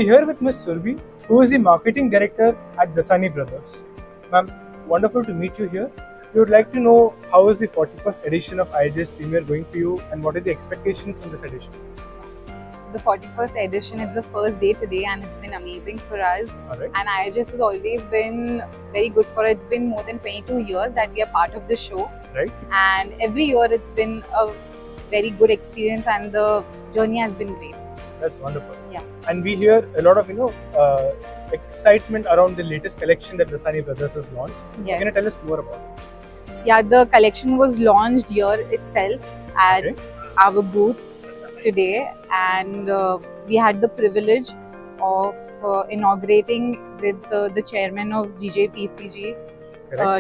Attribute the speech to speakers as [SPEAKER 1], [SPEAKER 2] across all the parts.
[SPEAKER 1] we're here with Ms. Surbhi, who is the marketing director at Dasani Brothers. Ma'am, wonderful to meet you here. We would like to know how is the 41st edition of IIJS Premier going for you and what are the expectations on this edition?
[SPEAKER 2] The 41st edition is the first day today and it's been amazing for us.
[SPEAKER 1] Alright.
[SPEAKER 2] And IIJS has always been very good for us. It's been more than 22 years that we are part of the show.
[SPEAKER 1] Right.
[SPEAKER 2] And every year it's been a very good experience and the journey has been great.
[SPEAKER 1] That's wonderful.
[SPEAKER 2] Yeah.
[SPEAKER 1] And we hear a lot of excitement around the latest collection that Dasani Brothers has launched.
[SPEAKER 2] Yes.
[SPEAKER 1] Can you tell us more about it?
[SPEAKER 2] Yeah, the collection was launched here itself at our booth today, and we had the privilege of inaugurating with the chairman of GJPCG,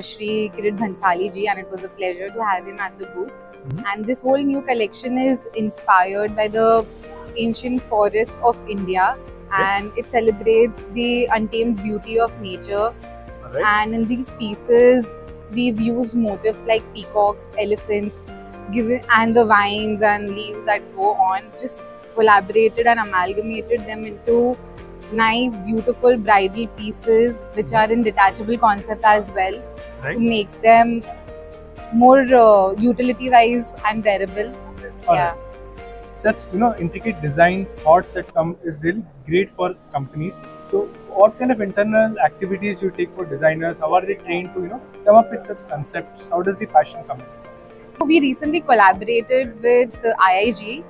[SPEAKER 2] Shri Kirit Bhansali ji, and it was a pleasure to have him at the booth. And this whole new collection is inspired by the ancient forests of India, and it celebrates the untamed beauty of nature. And in these pieces, we've used motifs like peacocks, elephants, and the vines and leaves that go on, just collaborated and amalgamated them into nice, beautiful bridal pieces which are in detachable concept as well, to make them more utility-wise and wearable. Yeah.
[SPEAKER 1] Such intricate design thoughts that come is really great for companies. So what kind of internal activities you take for designers? How are they trained to come up with such concepts? How does the passion come in?
[SPEAKER 2] We recently collaborated with IIG,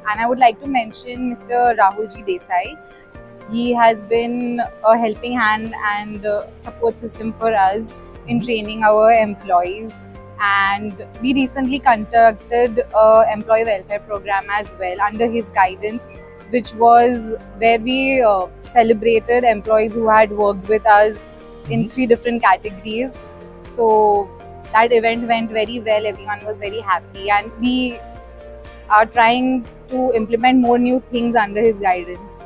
[SPEAKER 2] and I would like to mention Mr. Rahulji Desai. He has been a helping hand and support system for us in training our employees. And we recently conducted an employee welfare program as well under his guidance, which was where we celebrated employees who had worked with us in 3 different categories. So that event went very well, everyone was very happy, and we are trying to implement more new things under his guidance.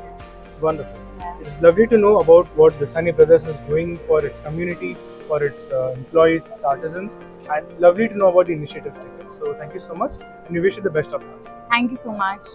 [SPEAKER 1] Wonderful. Yeah. It's lovely to know about what Dasani Brothers is doing for its community, for its employees, its artisans, and lovely to know about the initiatives taken. So thank you so much and we wish you the best of luck.
[SPEAKER 2] Thank you so much.